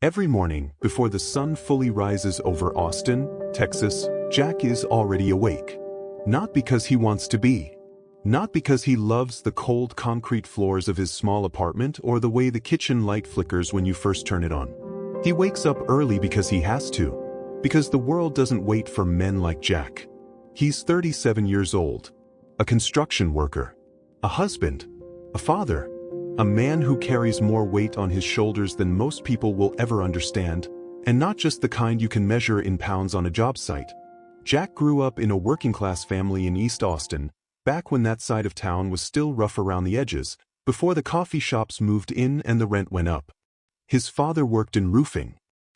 Every morning, before the sun fully rises over Austin, Texas, Jack is already awake. Not because he wants to be. Not because he loves the cold concrete floors of his small apartment or the way the kitchen light flickers when you first turn it on. He wakes up early because he has to. Because the world doesn't wait for men like Jack. He's 37 years old. A construction worker. A husband. A father. A man who carries more weight on his shoulders than most people will ever understand, and not just the kind you can measure in pounds on a job site. Jack grew up in a working-class family in East Austin, back when that side of town was still rough around the edges, before the coffee shops moved in and the rent went up. His father worked in roofing.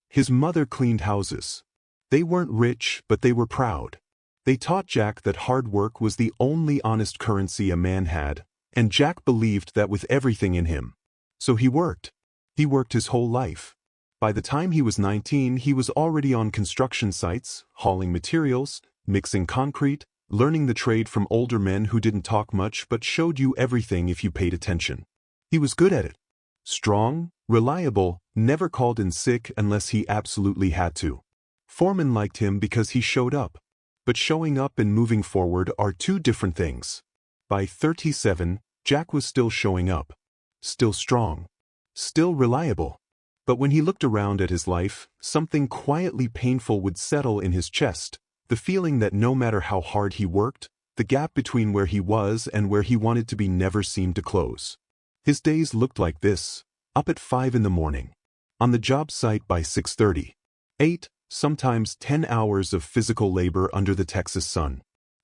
His mother cleaned houses. They weren't rich, but they were proud. They taught Jack that hard work was the only honest currency a man had, and Jack believed that with everything in him. So he worked. He worked his whole life. By the time he was 19, he was already on construction sites, hauling materials, mixing concrete, learning the trade from older men who didn't talk much but showed you everything if you paid attention. He was good at it. Strong, reliable, never called in sick unless he absolutely had to. Foremen liked him because he showed up. But showing up and moving forward are two different things. By 37, Jack was still showing up. Still strong. Still reliable. But when he looked around at his life, something quietly painful would settle in his chest, the feeling that no matter how hard he worked, the gap between where he was and where he wanted to be never seemed to close. His days looked like this: up at 5 in the morning. On the job site by 6:30. 8, sometimes 10 hours of physical labor under the Texas sun.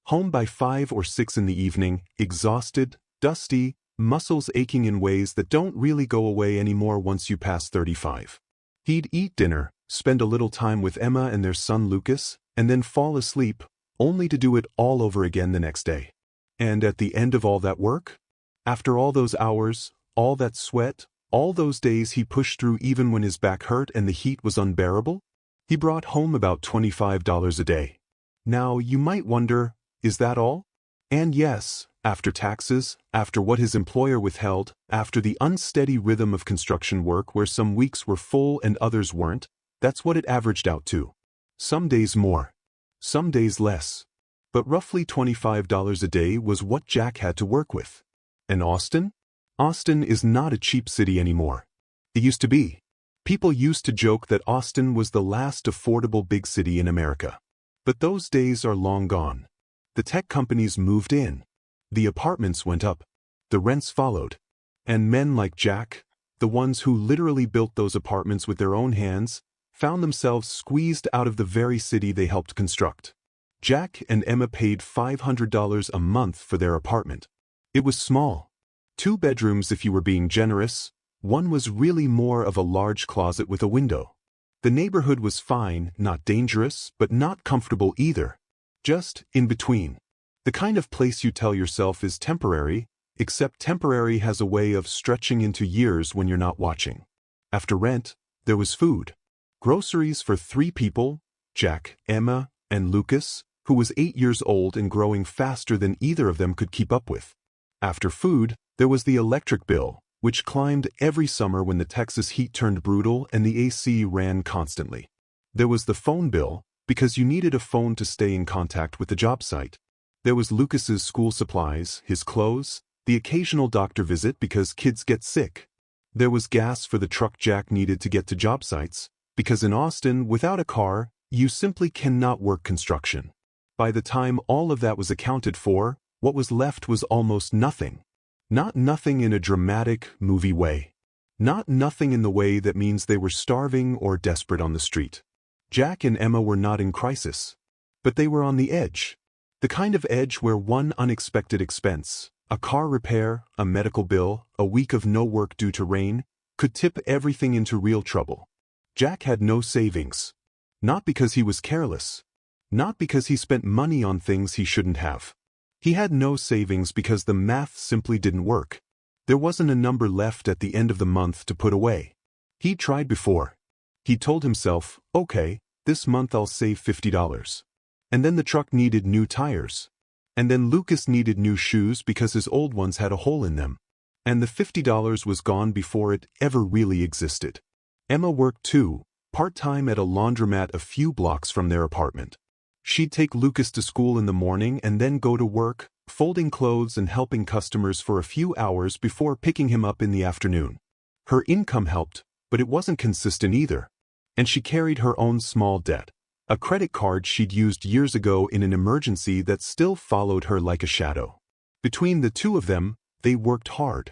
Home by 5 or 6 in the evening, exhausted, dusty, muscles aching in ways that don't really go away anymore once you pass 35. He'd eat dinner, spend a little time with Emma and their son Lucas, and then fall asleep, only to do it all over again the next day. And at the end of all that work? After all those hours, all that sweat, all those days he pushed through even when his back hurt and the heat was unbearable? He brought home about $25 a day. Now, you might wonder, is that all? And yes, after taxes, after what his employer withheld, after the unsteady rhythm of construction work where some weeks were full and others weren't, that's what it averaged out to. Some days more. Some days less. But roughly $25 a day was what Jack had to work with. And Austin? Austin is not a cheap city anymore. It used to be. People used to joke that Austin was the last affordable big city in America. But those days are long gone. The tech companies moved in. The apartments went up. The rents followed. And men like Jack, the ones who literally built those apartments with their own hands, found themselves squeezed out of the very city they helped construct. Jack and Emma paid $500 a month for their apartment. It was small. 2 bedrooms if you were being generous. One was really more of a large closet with a window. The neighborhood was fine, not dangerous, but not comfortable either. Just in between. The kind of place you tell yourself is temporary, except temporary has a way of stretching into years when you're not watching. After rent, there was food. Groceries for 3 people, Jack, Emma, and Lucas, who was 8 years old and growing faster than either of them could keep up with. After food, there was the electric bill, which climbed every summer when the Texas heat turned brutal and the AC ran constantly. There was the phone bill, because you needed a phone to stay in contact with the job site. There was Lucas's school supplies, his clothes, the occasional doctor visit because kids get sick. There was gas for the truck Jack needed to get to job sites, because in Austin, without a car, you simply cannot work construction. By the time all of that was accounted for, what was left was almost nothing. Not nothing in a dramatic, movie way. Not nothing in the way that means they were starving or desperate on the street. Jack and Emma were not in crisis. But they were on the edge. The kind of edge where one unexpected expense, a car repair, a medical bill, a week of no work due to rain, could tip everything into real trouble. Jack had no savings. Not because he was careless. Not because he spent money on things he shouldn't have. He had no savings because the math simply didn't work. There wasn't a number left at the end of the month to put away. He'd tried before. He told himself, okay, this month I'll save $50. And then the truck needed new tires. And then Lucas needed new shoes because his old ones had a hole in them. And the $50 was gone before it ever really existed. Emma worked too, part-time at a laundromat a few blocks from their apartment. She'd take Lucas to school in the morning and then go to work, folding clothes and helping customers for a few hours before picking him up in the afternoon. Her income helped, but it wasn't consistent either. And she carried her own small debt, a credit card she'd used years ago in an emergency that still followed her like a shadow. Between the two of them, they worked hard.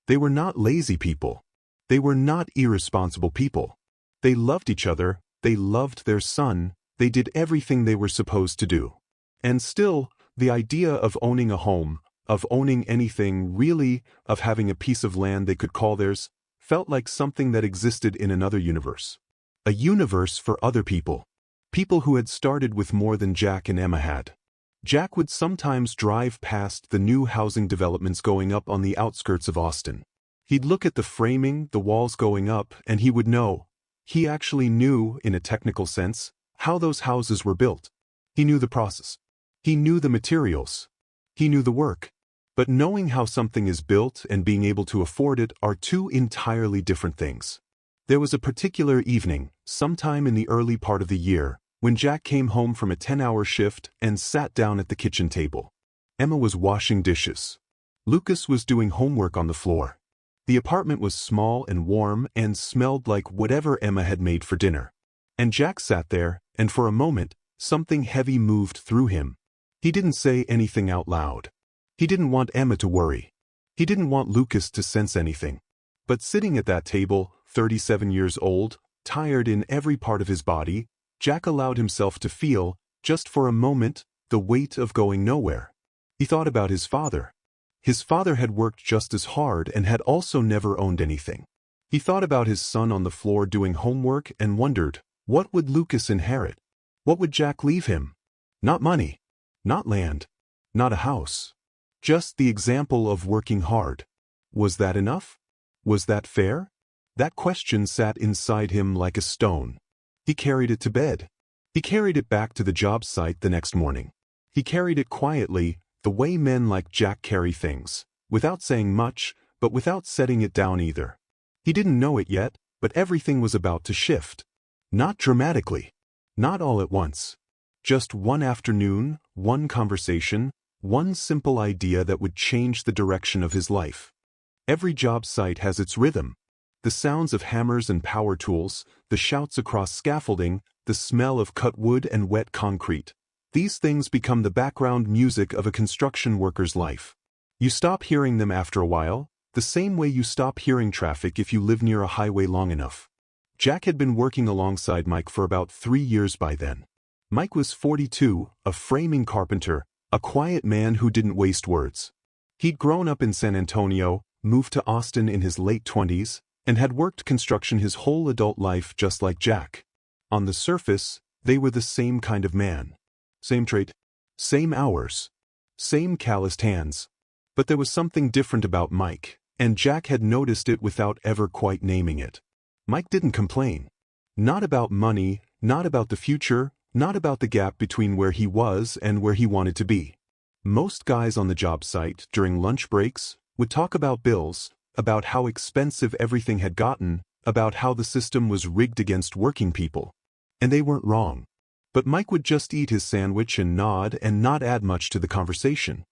They were not lazy people. They were not irresponsible people. They loved each other, they loved their son, they did everything they were supposed to do. And still, the idea of owning a home, of owning anything really, of having a piece of land they could call theirs, felt like something that existed in another universe. A universe for other people. People who had started with more than Jack and Emma had. Jack would sometimes drive past the new housing developments going up on the outskirts of Austin. He'd look at the framing, the walls going up, and he would know. He actually knew, in a technical sense, how those houses were built. He knew the process. He knew the materials. He knew the work. But knowing how something is built and being able to afford it are two entirely different things. There was a particular evening, sometime in the early part of the year, when Jack came home from a 10-hour shift and sat down at the kitchen table. Emma was washing dishes. Lucas was doing homework on the floor. The apartment was small and warm and smelled like whatever Emma had made for dinner. And Jack sat there, and for a moment, something heavy moved through him. He didn't say anything out loud. He didn't want Emma to worry. He didn't want Lucas to sense anything. But sitting at that table, 37 years old, tired in every part of his body, Jack allowed himself to feel, just for a moment, the weight of going nowhere. He thought about his father. His father had worked just as hard and had also never owned anything. He thought about his son on the floor doing homework and wondered, what would Lucas inherit? What would Jack leave him? Not money. Not land. Not a house. Just the example of working hard. Was that enough? Was that fair? That question sat inside him like a stone. He carried it to bed. He carried it back to the job site the next morning. He carried it quietly, the way men like Jack carry things, without saying much, but without setting it down either. He didn't know it yet, but everything was about to shift. Not dramatically. Not all at once. Just one afternoon, one conversation, one simple idea that would change the direction of his life. Every job site has its rhythm. The sounds of hammers and power tools, the shouts across scaffolding, the smell of cut wood and wet concrete. These things become the background music of a construction worker's life. You stop hearing them after a while, the same way you stop hearing traffic if you live near a highway long enough. Jack had been working alongside Mike for about 3 years by then. Mike was 42, a framing carpenter, a quiet man who didn't waste words. He'd grown up in San Antonio, moved to Austin in his late 20s, and had worked construction his whole adult life just like Jack. On the surface, they were the same kind of man. Same trait, same hours, same calloused hands. But there was something different about Mike, and Jack had noticed it without ever quite naming it. Mike didn't complain. Not about money, not about the future, not about the gap between where he was and where he wanted to be. Most guys on the job site, during lunch breaks, would talk about bills, about how expensive everything had gotten, about how the system was rigged against working people. And they weren't wrong. But Mike would just eat his sandwich and nod and not add much to the conversation.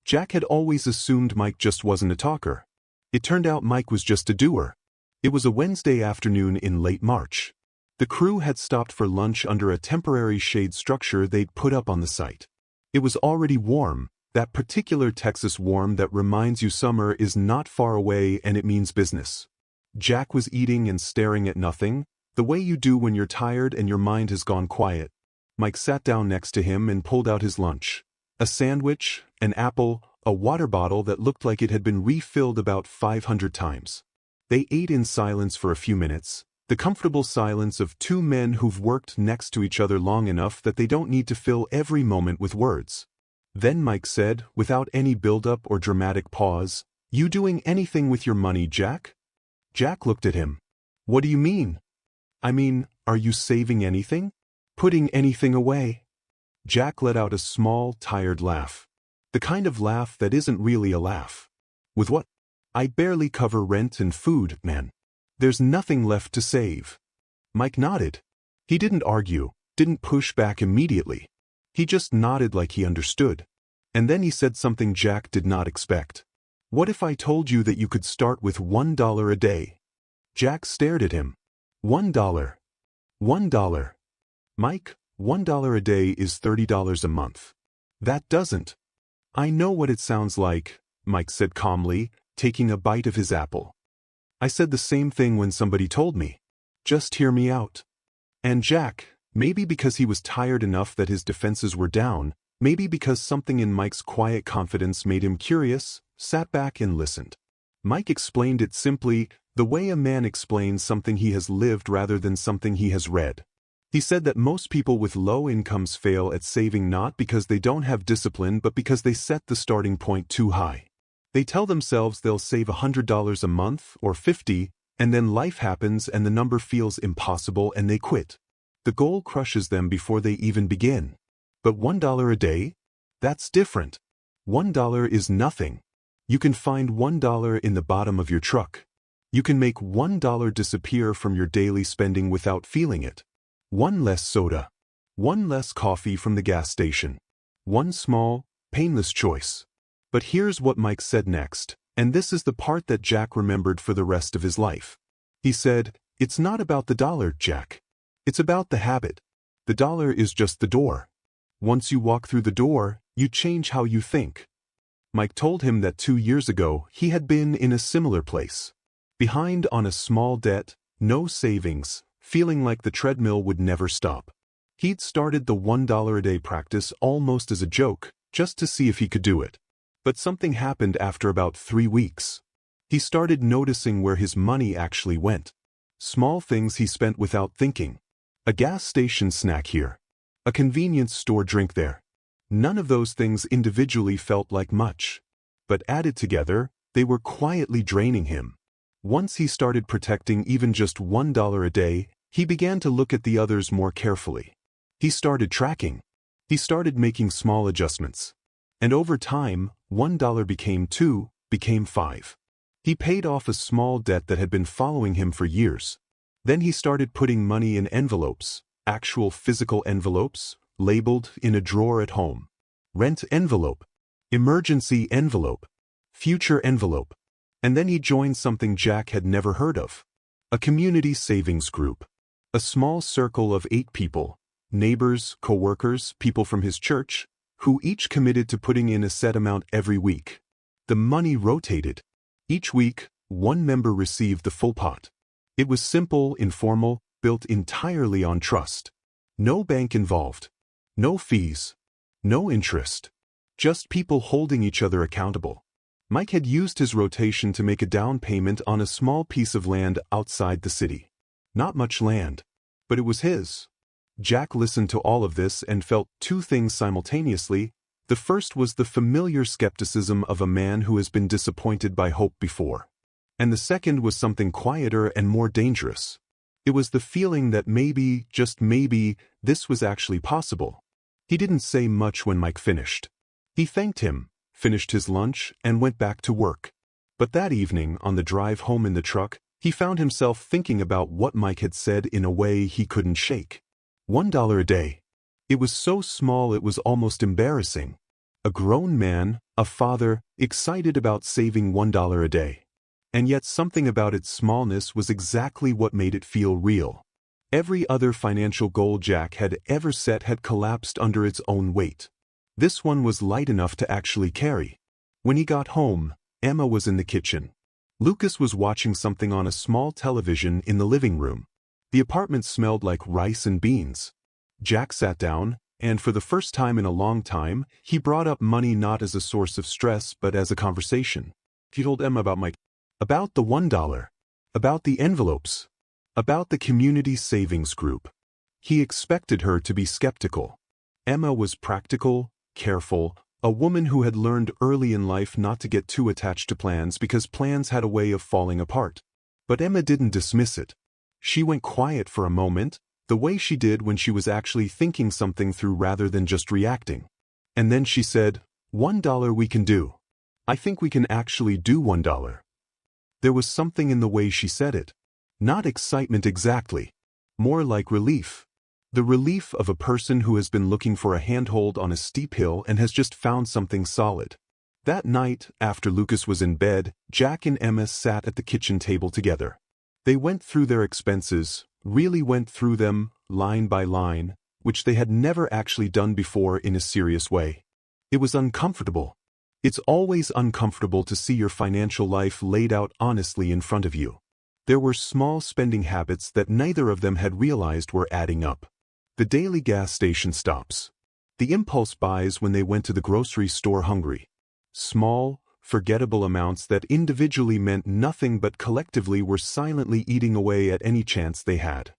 Jack had always assumed Mike just wasn't a talker. It turned out Mike was just a doer. It was a Wednesday afternoon in late March. The crew had stopped for lunch under a temporary shade structure they'd put up on the site. It was already warm, that particular Texas warm that reminds you summer is not far away and it means business. Jack was eating and staring at nothing, the way you do when you're tired and your mind has gone quiet. Mike sat down next to him and pulled out his lunch. A sandwich, an apple, a water bottle that looked like it had been refilled about 500 times. They ate in silence for a few minutes, the comfortable silence of two men who've worked next to each other long enough that they don't need to fill every moment with words. Then Mike said, without any build-up or dramatic pause, "You doing anything with your money, Jack?" Jack looked at him. "What do you mean?" "I mean, are you saving anything? Putting anything away?" Jack let out a small, tired laugh. The kind of laugh that isn't really a laugh. "With what? I barely cover rent and food, man." There's nothing left to save. Mike nodded. He didn't argue, didn't push back immediately. He just nodded like he understood. And then he said something Jack did not expect. What if I told you that you could start with $1 a day? Jack stared at him. $1. $1. Mike, $1 a day is $30 a month. That doesn't. I know what it sounds like, Mike said calmly, taking a bite of his apple. I said the same thing when somebody told me. Just hear me out. And Jack, maybe because he was tired enough that his defenses were down, maybe because something in Mike's quiet confidence made him curious, sat back and listened. Mike explained it simply, the way a man explains something he has lived rather than something he has read. He said that most people with low incomes fail at saving not because they don't have discipline but because they set the starting point too high. They tell themselves they'll save $100 a month or $50, and then life happens and the number feels impossible and they quit. The goal crushes them before they even begin. But $1 a day? That's different. $1 is nothing. You can find $1 in the bottom of your truck. You can make $1 disappear from your daily spending without feeling it. One less soda. One less coffee from the gas station. One small, painless choice. But here's what Mike said next, and this is the part that Jack remembered for the rest of his life. He said, "It's not about the dollar, Jack. It's about the habit. The dollar is just the door. Once you walk through the door, you change how you think." Mike told him that 2 years ago he had been in a similar place. Behind on a small debt, no savings, feeling like the treadmill would never stop. He'd started the $1 a day practice almost as a joke, just to see if he could do it. But something happened after about 3 weeks. He started noticing where his money actually went. Small things he spent without thinking. A gas station snack here. A convenience store drink there. None of those things individually felt like much. But added together, they were quietly draining him. Once he started protecting even just $1 a day, he began to look at the others more carefully. He started tracking. He started making small adjustments. And over time, $1 became $2, became $5. He paid off a small debt that had been following him for years. Then he started putting money in envelopes, actual physical envelopes, labeled in a drawer at home. Rent envelope, emergency envelope, future envelope. And then he joined something Jack had never heard of. A community savings group. A small circle of 8 people, neighbors, coworkers, people from his church, who each committed to putting in a set amount every week. The money rotated. Each week, one member received the full pot. It was simple, informal, built entirely on trust. No bank involved. No fees. No interest. Just people holding each other accountable. Mike had used his rotation to make a down payment on a small piece of land outside the city. Not much land, but it was his. Jack listened to all of this and felt 2 things simultaneously. The first was the familiar skepticism of a man who has been disappointed by hope before. And the second was something quieter and more dangerous. It was the feeling that maybe, just maybe, this was actually possible. He didn't say much when Mike finished. He thanked him, finished his lunch, and went back to work. But that evening, on the drive home in the truck, he found himself thinking about what Mike had said in a way he couldn't shake. $1 a day. It was so small it was almost embarrassing. A grown man, a father, excited about saving $1 a day. And yet something about its smallness was exactly what made it feel real. Every other financial goal Jack had ever set had collapsed under its own weight. This one was light enough to actually carry. When he got home, Emma was in the kitchen. Lucas was watching something on a small television in the living room. The apartment smelled like rice and beans. Jack sat down, and for the first time in a long time, he brought up money not as a source of stress but as a conversation. He told Emma about the $1, about the envelopes, about the community savings group. He expected her to be skeptical. Emma was practical, careful, a woman who had learned early in life not to get too attached to plans because plans had a way of falling apart. But Emma didn't dismiss it. She went quiet for a moment, the way she did when she was actually thinking something through rather than just reacting. And then she said, $1 we can do. I think we can actually do $1. There was something in the way she said it. Not excitement exactly. More like relief. The relief of a person who has been looking for a handhold on a steep hill and has just found something solid. That night, after Lucas was in bed, Jack and Emma sat at the kitchen table together. They went through their expenses, really went through them, line by line, which they had never actually done before in a serious way. It was uncomfortable. It's always uncomfortable to see your financial life laid out honestly in front of you. There were small spending habits that neither of them had realized were adding up. The daily gas station stops. The impulse buys when they went to the grocery store hungry. Small, forgettable amounts that individually meant nothing but collectively were silently eating away at any chance they had.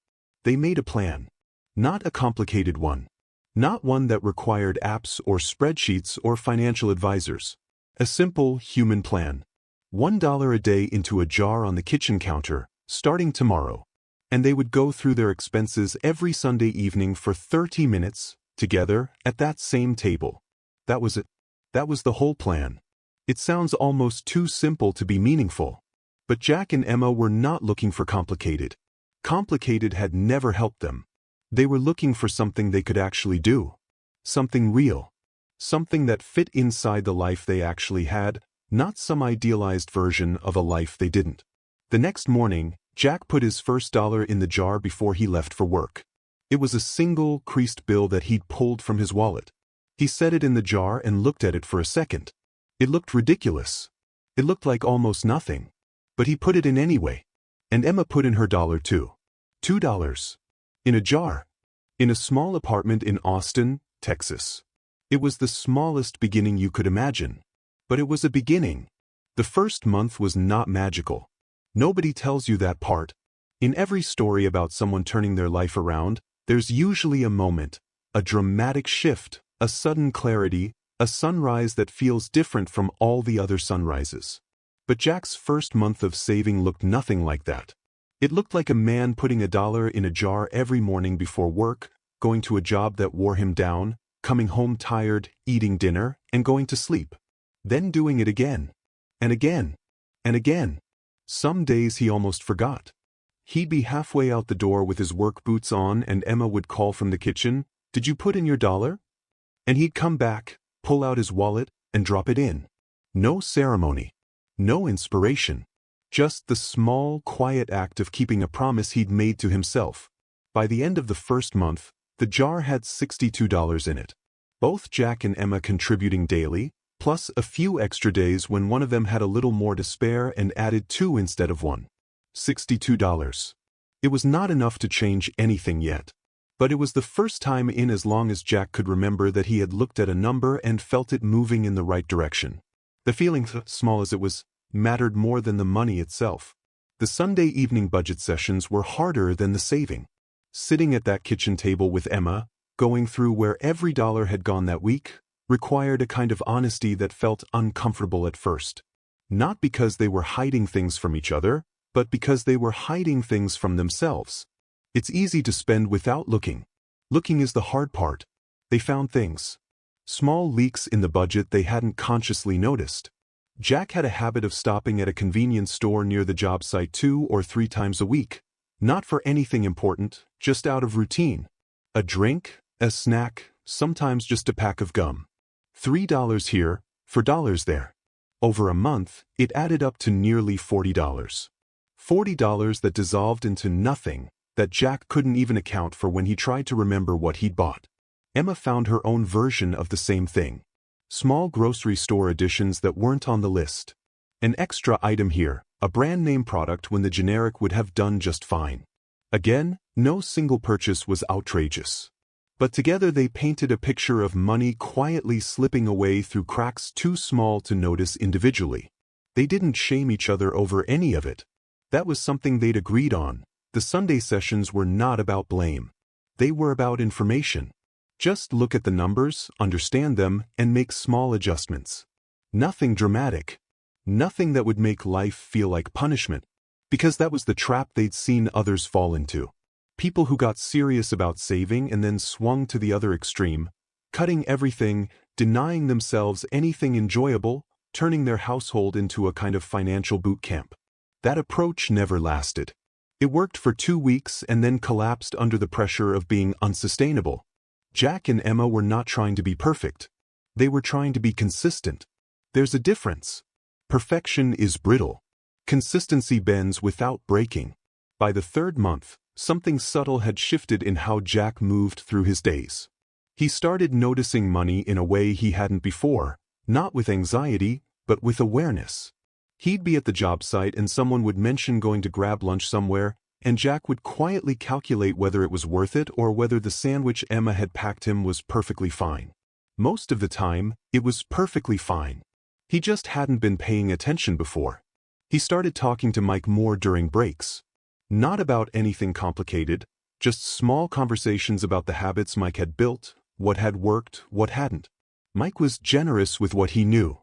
They made a plan. Not a complicated one. Not one that required apps or spreadsheets or financial advisors. A simple, human plan. $1 a day into a jar on the kitchen counter, starting tomorrow. And they would go through their expenses every Sunday evening for 30 minutes, together, at that same table. That was it. That was the whole plan. It sounds almost too simple to be meaningful. But Jack and Emma were not looking for complicated. Complicated had never helped them. They were looking for something they could actually do. Something real. Something that fit inside the life they actually had, not some idealized version of a life they didn't. The next morning, Jack put his first dollar in the jar before he left for work. It was a single, creased bill that he'd pulled from his wallet. He set it in the jar and looked at it for a second. It looked ridiculous. It looked like almost nothing. But he put it in anyway. And Emma put in her dollar too. $2. In a jar. In a small apartment in Austin, Texas. It was the smallest beginning you could imagine. But it was a beginning. The first month was not magical. Nobody tells you that part. In every story about someone turning their life around, there's usually a moment, a dramatic shift, a sudden clarity, a sunrise that feels different from all the other sunrises. But Jack's first month of saving looked nothing like that. It looked like a man putting a dollar in a jar every morning before work, going to a job that wore him down, coming home tired, eating dinner, and going to sleep. Then doing it again. And again. And again. Some days he almost forgot. He'd be halfway out the door with his work boots on and Emma would call from the kitchen, "Did you put in your dollar?" And he'd come back, pull out his wallet, and drop it in. No ceremony. No inspiration. Just the small, quiet act of keeping a promise he'd made to himself. By the end of the first month, the jar had $62 in it. Both Jack and Emma contributing daily, plus a few extra days when one of them had a little more to spare and added 2 instead of 1. $62. It was not enough to change anything yet. But it was the first time in as long as Jack could remember that he had looked at a number and felt it moving in the right direction. The feeling, small as it was, mattered more than the money itself. The Sunday evening budget sessions were harder than the saving. Sitting at that kitchen table with Emma, going through where every dollar had gone that week, required a kind of honesty that felt uncomfortable at first. Not because they were hiding things from each other, but because they were hiding things from themselves. It's easy to spend without looking. Looking is the hard part. They found things. Small leaks in the budget they hadn't consciously noticed. Jack had a habit of stopping at a convenience store near the job site 2 or 3 times a week. Not for anything important, just out of routine. A drink, a snack, sometimes just a pack of gum. $3 here, $4 there. Over a month, it added up to nearly $40. $40 that dissolved into nothing, that Jack couldn't even account for when he tried to remember what he'd bought. Emma found her own version of the same thing. Small grocery store additions that weren't on the list. An extra item here, a brand name product when the generic would have done just fine. Again, no single purchase was outrageous. But together they painted a picture of money quietly slipping away through cracks too small to notice individually. They didn't shame each other over any of it. That was something they'd agreed on. The Sunday sessions were not about blame. They were about information. Just look at the numbers, understand them, and make small adjustments. Nothing dramatic. Nothing that would make life feel like punishment. Because that was the trap they'd seen others fall into. People who got serious about saving and then swung to the other extreme, cutting everything, denying themselves anything enjoyable, turning their household into a kind of financial boot camp. That approach never lasted. It worked for 2 weeks and then collapsed under the pressure of being unsustainable. Jack and Emma were not trying to be perfect. They were trying to be consistent. There's a difference. Perfection is brittle. Consistency bends without breaking. By the 3rd month, something subtle had shifted in how Jack moved through his days. He started noticing money in a way he hadn't before, not with anxiety, but with awareness. He'd be at the job site and someone would mention going to grab lunch somewhere, and Jack would quietly calculate whether it was worth it or whether the sandwich Emma had packed him was perfectly fine. Most of the time, it was perfectly fine. He just hadn't been paying attention before. He started talking to Mike more during breaks. Not about anything complicated, just small conversations about the habits Mike had built, what had worked, what hadn't. Mike was generous with what he knew.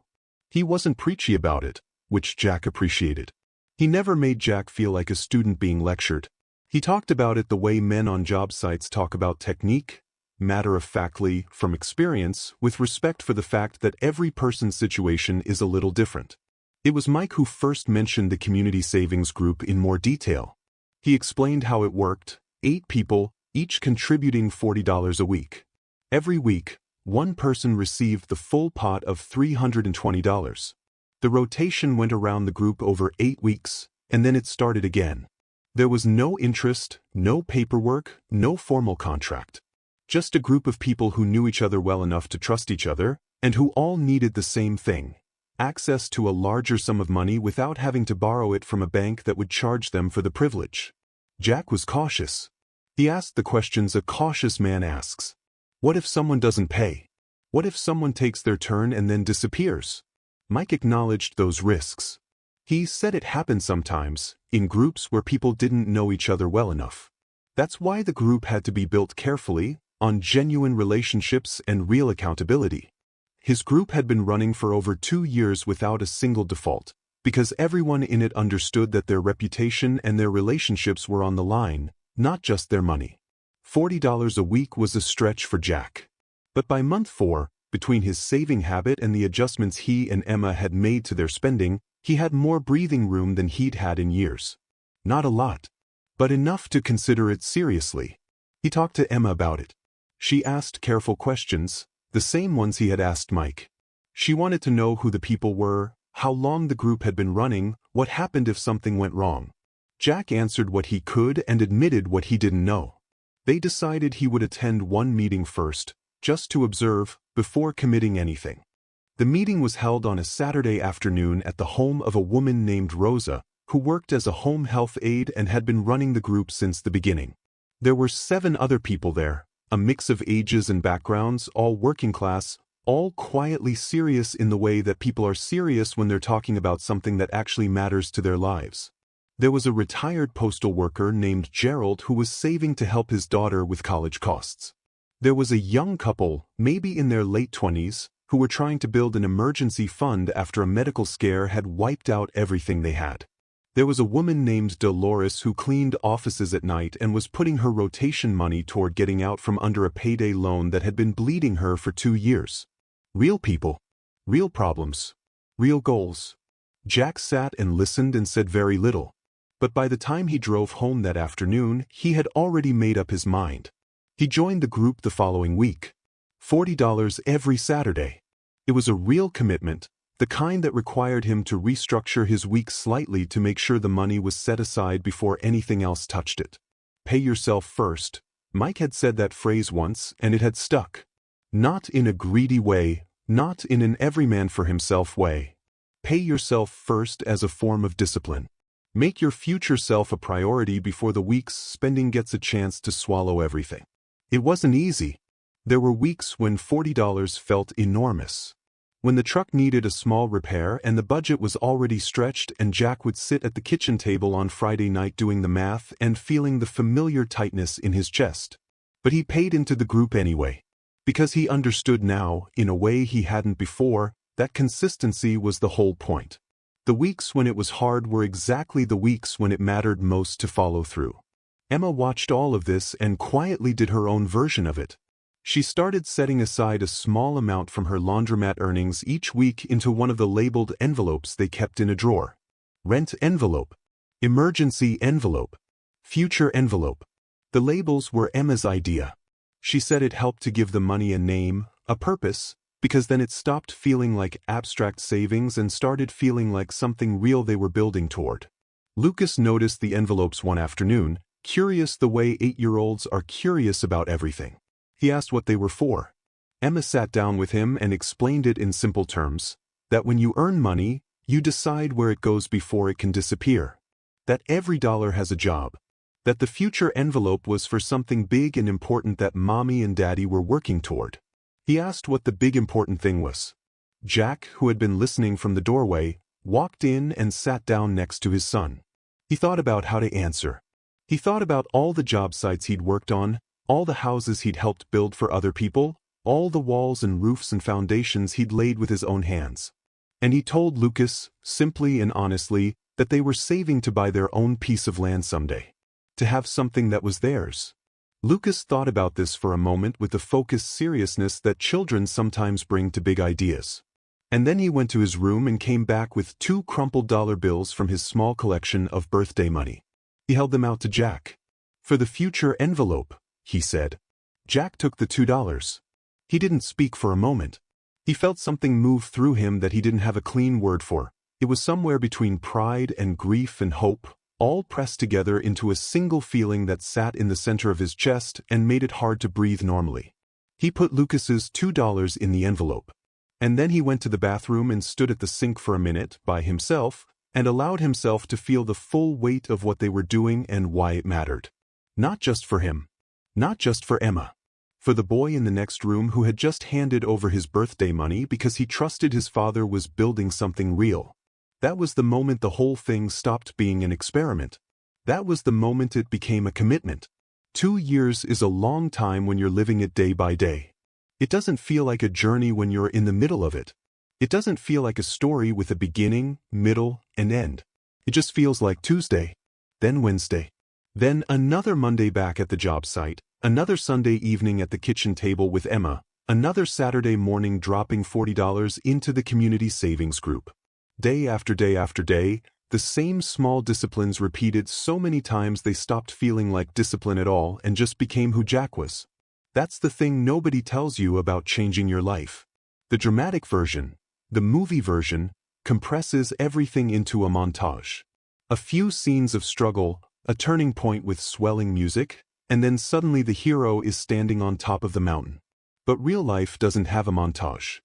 He wasn't preachy about it, which Jack appreciated. He never made Jack feel like a student being lectured. He talked about it the way men on job sites talk about technique, matter-of-factly, from experience, with respect for the fact that every person's situation is a little different. It was Mike who first mentioned the community savings group in more detail. He explained how it worked: 8 people, each contributing $40 a week. Every week, one person received the full pot of $320. The rotation went around the group over 8 weeks, and then it started again. There was no interest, no paperwork, no formal contract. Just a group of people who knew each other well enough to trust each other, and who all needed the same thing: access to a larger sum of money without having to borrow it from a bank that would charge them for the privilege. Jack was cautious. He asked the questions a cautious man asks. What if someone doesn't pay? What if someone takes their turn and then disappears? Mike acknowledged those risks. He said it happened sometimes, in groups where people didn't know each other well enough. That's why the group had to be built carefully, on genuine relationships and real accountability. His group had been running for over 2 years without a single default, because everyone in it understood that their reputation and their relationships were on the line, not just their money. $40 a week was a stretch for Jack. But by month 4, between his saving habit and the adjustments he and Emma had made to their spending, he had more breathing room than he'd had in years. Not a lot, but enough to consider it seriously. He talked to Emma about it. She asked careful questions, the same ones he had asked Mike. She wanted to know who the people were, how long the group had been running, what happened if something went wrong. Jack answered what he could and admitted what he didn't know. They decided he would attend one meeting first, just to observe, before committing anything. The meeting was held on a Saturday afternoon at the home of a woman named Rosa, who worked as a home health aide and had been running the group since the beginning. There were 7 other people there, a mix of ages and backgrounds, all working class, all quietly serious in the way that people are serious when they're talking about something that actually matters to their lives. There was a retired postal worker named Gerald who was saving to help his daughter with college costs. There was a young couple, maybe in their late 20s, who were trying to build an emergency fund after a medical scare had wiped out everything they had. There was a woman named Dolores who cleaned offices at night and was putting her rotation money toward getting out from under a payday loan that had been bleeding her for 2 years. Real people. Real problems. Real goals. Jack sat and listened and said very little. But by the time he drove home that afternoon, he had already made up his mind. He joined the group the following week. $40 every Saturday. It was a real commitment, the kind that required him to restructure his week slightly to make sure the money was set aside before anything else touched it. Pay yourself first. Mike had said that phrase once, and it had stuck. Not in a greedy way, not in an everyman-for-himself way. Pay yourself first as a form of discipline. Make your future self a priority before the week's spending gets a chance to swallow everything. It wasn't easy. There were weeks when $40 felt enormous. When the truck needed a small repair and the budget was already stretched, and Jack would sit at the kitchen table on Friday night doing the math and feeling the familiar tightness in his chest. But he paid into the group anyway. Because he understood now, in a way he hadn't before, that consistency was the whole point. The weeks when it was hard were exactly the weeks when it mattered most to follow through. Emma watched all of this and quietly did her own version of it. She started setting aside a small amount from her laundromat earnings each week into one of the labeled envelopes they kept in a drawer. Rent envelope. Emergency envelope. Future envelope. The labels were Emma's idea. She said it helped to give the money a name, a purpose, because then it stopped feeling like abstract savings and started feeling like something real they were building toward. Lucas noticed the envelopes one afternoon, curious the way 8-year-olds are curious about everything. He asked what they were for. Emma sat down with him and explained it in simple terms, that when you earn money, you decide where it goes before it can disappear. That every dollar has a job. That the future envelope was for something big and important that Mommy and Daddy were working toward. He asked what the big important thing was. Jack, who had been listening from the doorway, walked in and sat down next to his son. He thought about how to answer. He thought about all the job sites he'd worked on, all the houses he'd helped build for other people, all the walls and roofs and foundations he'd laid with his own hands. And he told Lucas, simply and honestly, that they were saving to buy their own piece of land someday. To have something that was theirs. Lucas thought about this for a moment with the focused seriousness that children sometimes bring to big ideas. And then he went to his room and came back with 2 crumpled dollar bills from his small collection of birthday money. He held them out to Jack. For the future envelope, he said. Jack took the $2. He didn't speak for a moment. He felt something move through him that he didn't have a clean word for. It was somewhere between pride and grief and hope, all pressed together into a single feeling that sat in the center of his chest and made it hard to breathe normally. He put Lucas's $2 in the envelope. And then he went to the bathroom and stood at the sink for a minute by himself and allowed himself to feel the full weight of what they were doing and why it mattered. Not just for him. Not just for Emma. For the boy in the next room who had just handed over his birthday money because he trusted his father was building something real. That was the moment the whole thing stopped being an experiment. That was the moment it became a commitment. 2 years is a long time when you're living it day by day. It doesn't feel like a journey when you're in the middle of it. It doesn't feel like a story with a beginning, middle, and end. It just feels like Tuesday, then Wednesday, then another Monday back at the job site, another Sunday evening at the kitchen table with Emma, another Saturday morning dropping $40 into the community savings group. Day after day after day, the same small disciplines repeated so many times they stopped feeling like discipline at all and just became who Jack was. That's the thing nobody tells you about changing your life. The dramatic version, the movie version, compresses everything into a montage. A few scenes of struggle, a turning point with swelling music, and then suddenly the hero is standing on top of the mountain. But real life doesn't have a montage.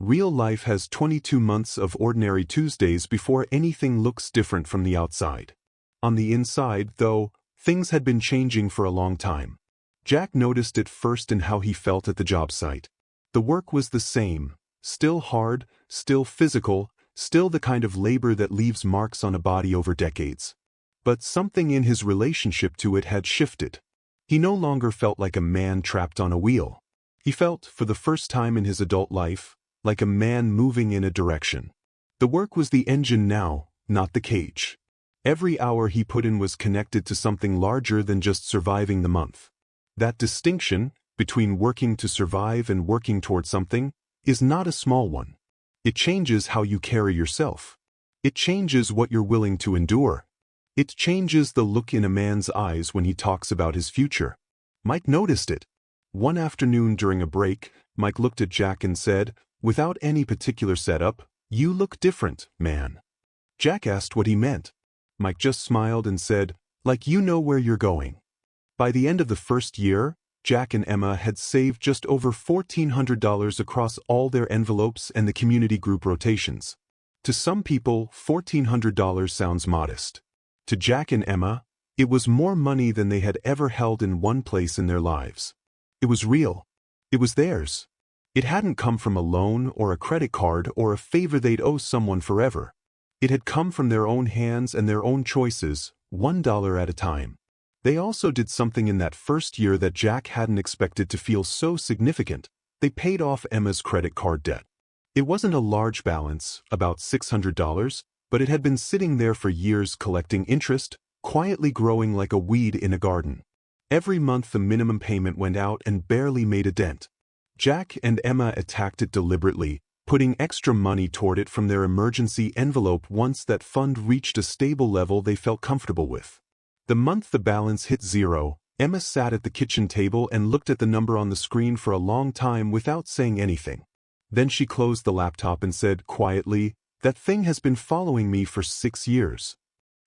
Real life has 22 months of ordinary Tuesdays before anything looks different from the outside. On the inside, though, things had been changing for a long time. Jack noticed it first in how he felt at the job site. The work was the same, still hard, still physical, still the kind of labor that leaves marks on a body over decades. But something in his relationship to it had shifted. He no longer felt like a man trapped on a wheel. He felt, for the first time in his adult life, like a man moving in a direction. The work was the engine now, not the cage. Every hour he put in was connected to something larger than just surviving the month. That distinction, between working to survive and working toward something, is not a small one. It changes how you carry yourself. It changes what you're willing to endure. It changes the look in a man's eyes when he talks about his future. Mike noticed it. One afternoon during a break, Mike looked at Jack and said, without any particular setup, "You look different, man." Jack asked what he meant. Mike just smiled and said, "Like you know where you're going." By the end of the first year, Jack and Emma had saved just over $1,400 across all their envelopes and the community group rotations. To some people, $1,400 sounds modest. To Jack and Emma, it was more money than they had ever held in one place in their lives. It was real. It was theirs. It hadn't come from a loan or a credit card or a favor they'd owe someone forever. It had come from their own hands and their own choices, $1 at a time. They also did something in that first year that Jack hadn't expected to feel so significant. They paid off Emma's credit card debt. It wasn't a large balance, about $600, but it had been sitting there for years collecting interest, quietly growing like a weed in a garden. Every month the minimum payment went out and barely made a dent. Jack and Emma attacked it deliberately, putting extra money toward it from their emergency envelope once that fund reached a stable level they felt comfortable with. The month the balance hit zero, Emma sat at the kitchen table and looked at the number on the screen for a long time without saying anything. Then she closed the laptop and said quietly, "That thing has been following me for 6 years.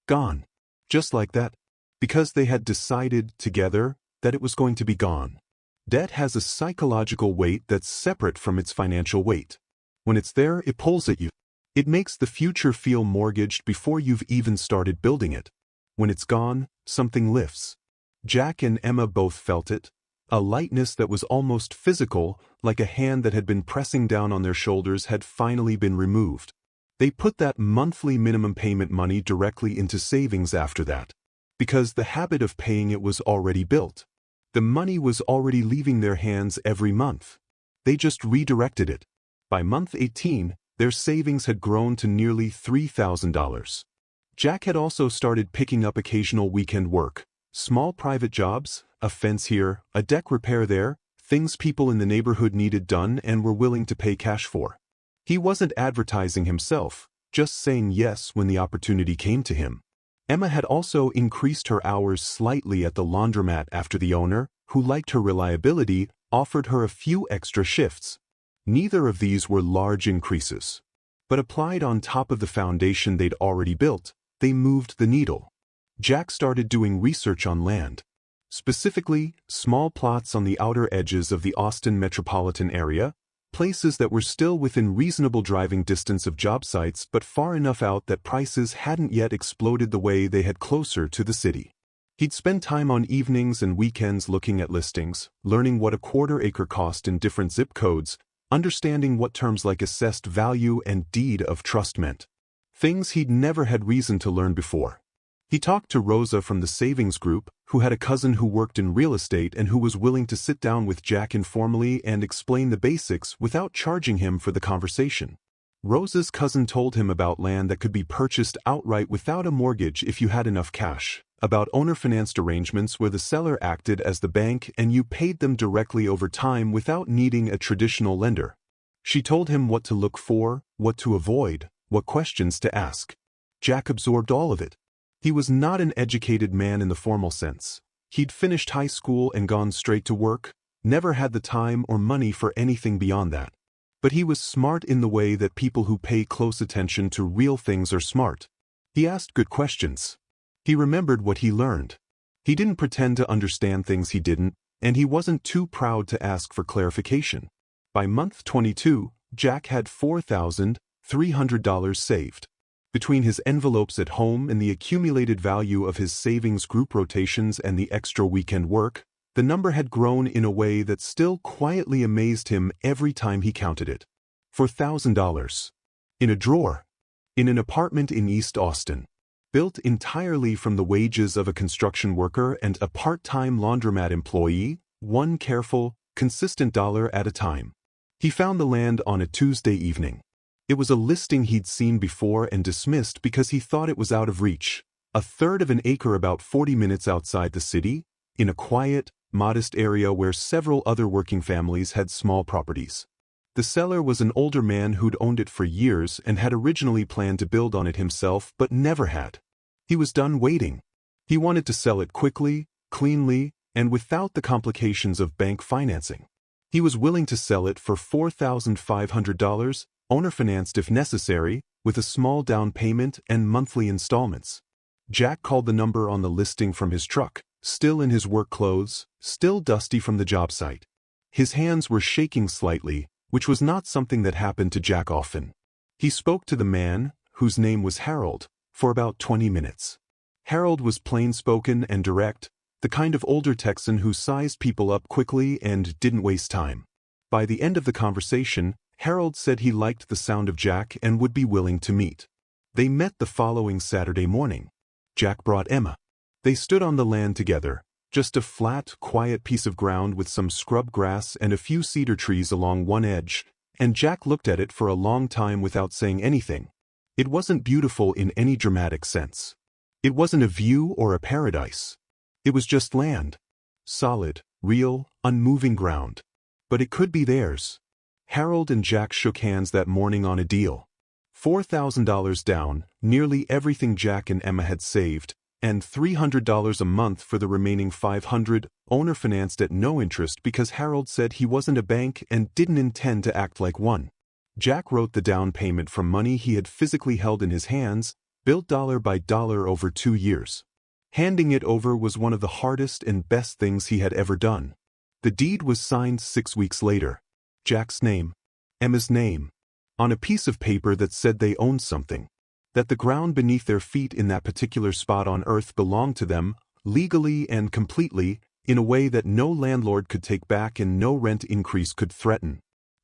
Gone." Just like that. Because they had decided, together, that it was going to be gone. Debt has a psychological weight that's separate from its financial weight. When it's there, it pulls at you. It makes the future feel mortgaged before you've even started building it. When it's gone, something lifts. Jack and Emma both felt it. A lightness that was almost physical, like a hand that had been pressing down on their shoulders had finally been removed. They put that monthly minimum payment money directly into savings after that. Because the habit of paying it was already built. The money was already leaving their hands every month. They just redirected it. By month 18, their savings had grown to nearly $3,000. Jack had also started picking up occasional weekend work. Small private jobs, a fence here, a deck repair there, things people in the neighborhood needed done and were willing to pay cash for. He wasn't advertising himself, just saying yes when the opportunity came to him. Emma had also increased her hours slightly at the laundromat after the owner, who liked her reliability, offered her a few extra shifts. Neither of these were large increases. But applied on top of the foundation they'd already built, they moved the needle. Jack started doing research on land. Specifically, small plots on the outer edges of the Austin metropolitan area, places that were still within reasonable driving distance of job sites but far enough out that prices hadn't yet exploded the way they had closer to the city. He'd spend time on evenings and weekends looking at listings, learning what a quarter-acre cost in different zip codes, understanding what terms like assessed value and deed of trust meant. Things he'd never had reason to learn before. He talked to Rosa from the savings group, who had a cousin who worked in real estate and who was willing to sit down with Jack informally and explain the basics without charging him for the conversation. Rosa's cousin told him about land that could be purchased outright without a mortgage if you had enough cash, about owner-financed arrangements where the seller acted as the bank and you paid them directly over time without needing a traditional lender. She told him what to look for, what to avoid, what questions to ask. Jack absorbed all of it. He was not an educated man in the formal sense. He'd finished high school and gone straight to work, never had the time or money for anything beyond that. But he was smart in the way that people who pay close attention to real things are smart. He asked good questions. He remembered what he learned. He didn't pretend to understand things he didn't, and he wasn't too proud to ask for clarification. By month 22, Jack had $4,300 saved. Between his envelopes at home and the accumulated value of his savings group rotations and the extra weekend work, the number had grown in a way that still quietly amazed him every time he counted it. $4,000. In a drawer. In an apartment in East Austin. Built entirely from the wages of a construction worker and a part-time laundromat employee, one careful, consistent dollar at a time. He found the land on a Tuesday evening. It was a listing he'd seen before and dismissed because he thought it was out of reach. A third of an acre about 40 minutes outside the city, in a quiet, modest area where several other working families had small properties. The seller was an older man who'd owned it for years and had originally planned to build on it himself but never had. He was done waiting. He wanted to sell it quickly, cleanly, and without the complications of bank financing. He was willing to sell it for $4,500, owner-financed if necessary, with a small down payment and monthly installments. Jack called the number on the listing from his truck, still in his work clothes, still dusty from the job site. His hands were shaking slightly, which was not something that happened to Jack often. He spoke to the man, whose name was Harold, for about 20 minutes. Harold was plain-spoken and direct, the kind of older Texan who sized people up quickly and didn't waste time. By the end of the conversation, Harold said he liked the sound of Jack and would be willing to meet. They met the following Saturday morning. Jack brought Emma. They stood on the land together, just a flat, quiet piece of ground with some scrub grass and a few cedar trees along one edge, and Jack looked at it for a long time without saying anything. It wasn't beautiful in any dramatic sense. It wasn't a view or a paradise. It was just land. Solid, real, unmoving ground. But it could be theirs. Harold and Jack shook hands that morning on a deal. $4,000 down, nearly everything Jack and Emma had saved, and $300 a month for the remaining $500, owner financed at no interest because Harold said he wasn't a bank and didn't intend to act like one. Jack wrote the down payment from money he had physically held in his hands, built dollar by dollar over 2 years. Handing it over was one of the hardest and best things he had ever done. The deed was signed 6 weeks later. Jack's name, Emma's name, on a piece of paper that said they owned something, that the ground beneath their feet in that particular spot on earth belonged to them, legally and completely, in a way that no landlord could take back and no rent increase could threaten.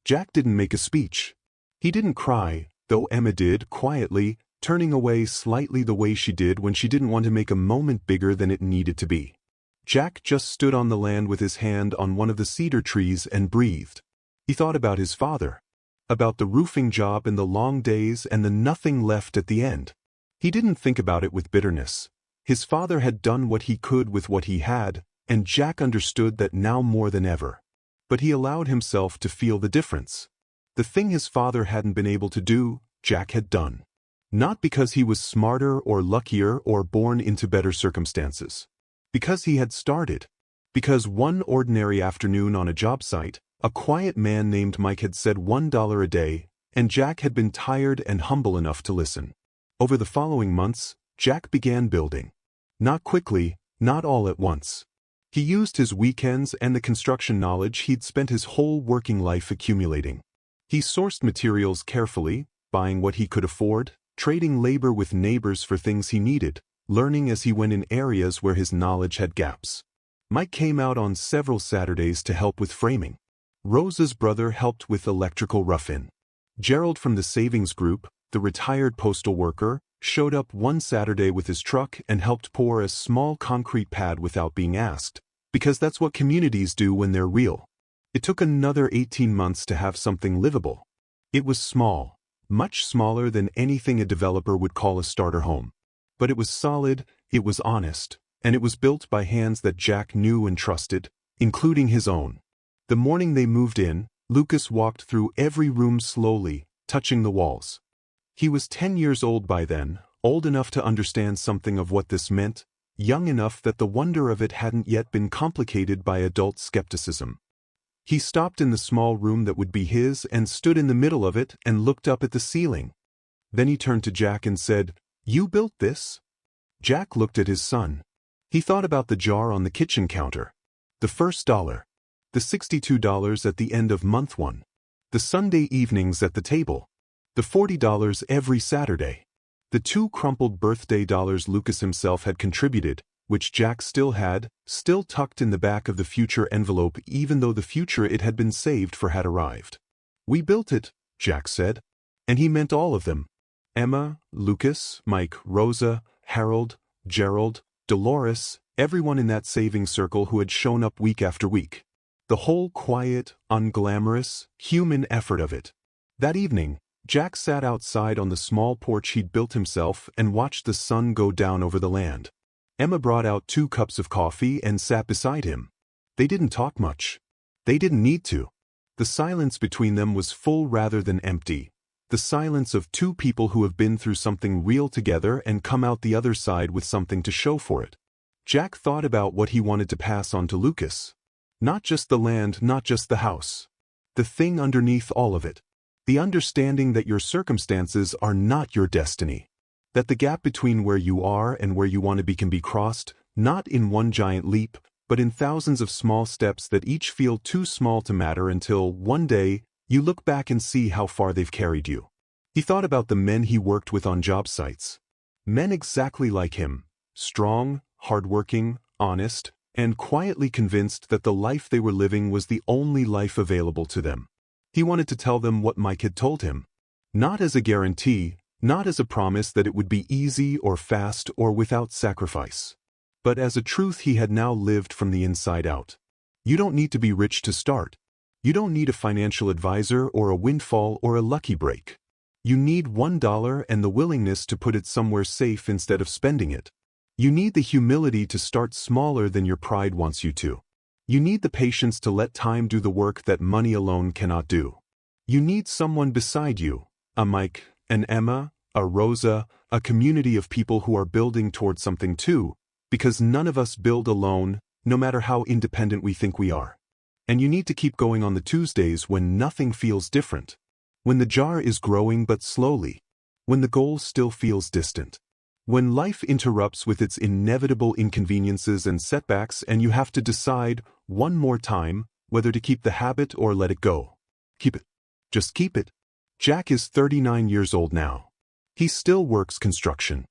Jack didn't make a speech. He didn't cry, though Emma did, quietly, turning away slightly the way she did when she didn't want to make a moment bigger than it needed to be. Jack just stood on the land with his hand on one of the cedar trees and breathed. He thought about his father, about the roofing job and the long days and the nothing left at the end. He didn't think about it with bitterness. His father had done what he could with what he had, and Jack understood that now more than ever. But he allowed himself to feel the difference. The thing his father hadn't been able to do, Jack had done. Not because he was smarter or luckier or born into better circumstances. Because he had started. Because one ordinary afternoon on a job site, a quiet man named Mike had said $1 a day, and Jack had been tired and humble enough to listen. Over the following months, Jack began building. Not quickly, not all at once. He used his weekends and the construction knowledge he'd spent his whole working life accumulating. He sourced materials carefully, buying what he could afford, trading labor with neighbors for things he needed, learning as he went in areas where his knowledge had gaps. Mike came out on several Saturdays to help with framing. Rosa's brother helped with electrical rough-in. Gerald from the savings group, the retired postal worker, showed up one Saturday with his truck and helped pour a small concrete pad without being asked, because that's what communities do when they're real. It took another 18 months to have something livable. It was small, much smaller than anything a developer would call a starter home. But it was solid, it was honest, and it was built by hands that Jack knew and trusted, including his own. The morning they moved in, Lucas walked through every room slowly, touching the walls. He was 10 years old by then, old enough to understand something of what this meant, young enough that the wonder of it hadn't yet been complicated by adult skepticism. He stopped in the small room that would be his and stood in the middle of it and looked up at the ceiling. Then he turned to Jack and said, "You built this?" Jack looked at his son. He thought about the jar on the kitchen counter. The first dollar. The $62 at the end of month one. The Sunday evenings at the table. The $40 every Saturday. The 2 crumpled birthday dollars Lucas himself had contributed, which Jack still had, still tucked in the back of the future envelope even though the future it had been saved for had arrived. "We built it," Jack said. And he meant all of them. Emma, Lucas, Mike, Rosa, Harold, Gerald, Dolores, everyone in that saving circle who had shown up week after week. The whole quiet, unglamorous, human effort of it. That evening, Jack sat outside on the small porch he'd built himself and watched the sun go down over the land. Emma brought out 2 cups of coffee and sat beside him. They didn't talk much. They didn't need to. The silence between them was full rather than empty. The silence of 2 people who have been through something real together and come out the other side with something to show for it. Jack thought about what he wanted to pass on to Lucas. Not just the land, not just the house. The thing underneath all of it. The understanding that your circumstances are not your destiny. That the gap between where you are and where you want to be can be crossed, not in one giant leap, but in thousands of small steps that each feel too small to matter until, one day, you look back and see how far they've carried you. He thought about the men he worked with on job sites. Men exactly like him, strong, hardworking, honest, and quietly convinced that the life they were living was the only life available to them. He wanted to tell them what Mike had told him. Not as a guarantee, not as a promise that it would be easy or fast or without sacrifice, but as a truth he had now lived from the inside out. You don't need to be rich to start. You don't need a financial advisor or a windfall or a lucky break. You need $1 and the willingness to put it somewhere safe instead of spending it. You need the humility to start smaller than your pride wants you to. You need the patience to let time do the work that money alone cannot do. You need someone beside you, a Mike, an Emma, a Rosa, a community of people who are building towards something too, because none of us build alone, no matter how independent we think we are. And you need to keep going on the Tuesdays when nothing feels different. When the jar is growing but slowly. When the goal still feels distant. When life interrupts with its inevitable inconveniences and setbacks and you have to decide, one more time, whether to keep the habit or let it go. Keep it. Just keep it. Jack is 39 years old now. He still works construction.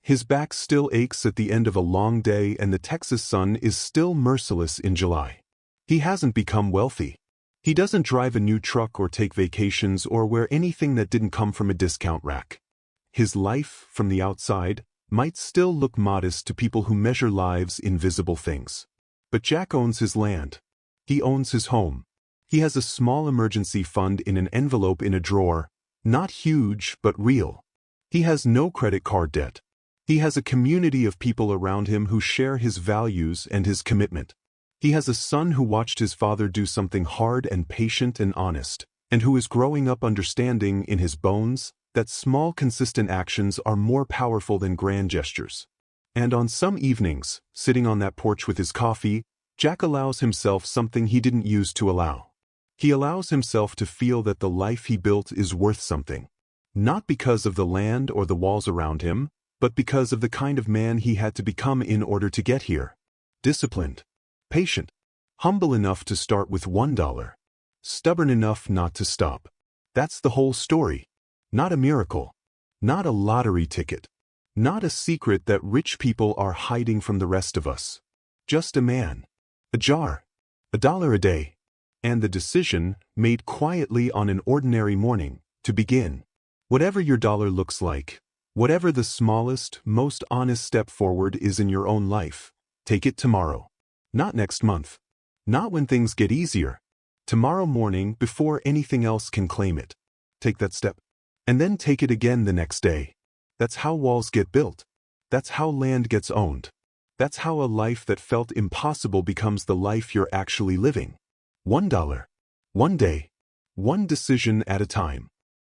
His back still aches at the end of a long day and the Texas sun is still merciless in July. He hasn't become wealthy. He doesn't drive a new truck or take vacations or wear anything that didn't come from a discount rack. His life, from the outside, might still look modest to people who measure lives in visible things. But Jack owns his land. He owns his home. He has a small emergency fund in an envelope in a drawer, not huge but real. He has no credit card debt. He has a community of people around him who share his values and his commitment. He has a son who watched his father do something hard and patient and honest, and who is growing up understanding in his bones that small consistent actions are more powerful than grand gestures. And on some evenings, sitting on that porch with his coffee, Jack allows himself something he didn't used to allow. He allows himself to feel that the life he built is worth something. Not because of the land or the walls around him, but because of the kind of man he had to become in order to get here. Disciplined. Patient. Humble enough to start with $1. Stubborn enough not to stop. That's the whole story. Not a miracle. Not a lottery ticket. Not a secret that rich people are hiding from the rest of us. Just a man. A jar. $1 a day. And the decision, made quietly on an ordinary morning, to begin. Whatever your dollar looks like, whatever the smallest, most honest step forward is in your own life, take it tomorrow. Not next month. Not when things get easier. Tomorrow morning before anything else can claim it. Take that step. And then take it again the next day. That's how walls get built. That's how land gets owned. That's how a life that felt impossible becomes the life you're actually living. $1. One day. One decision at a time.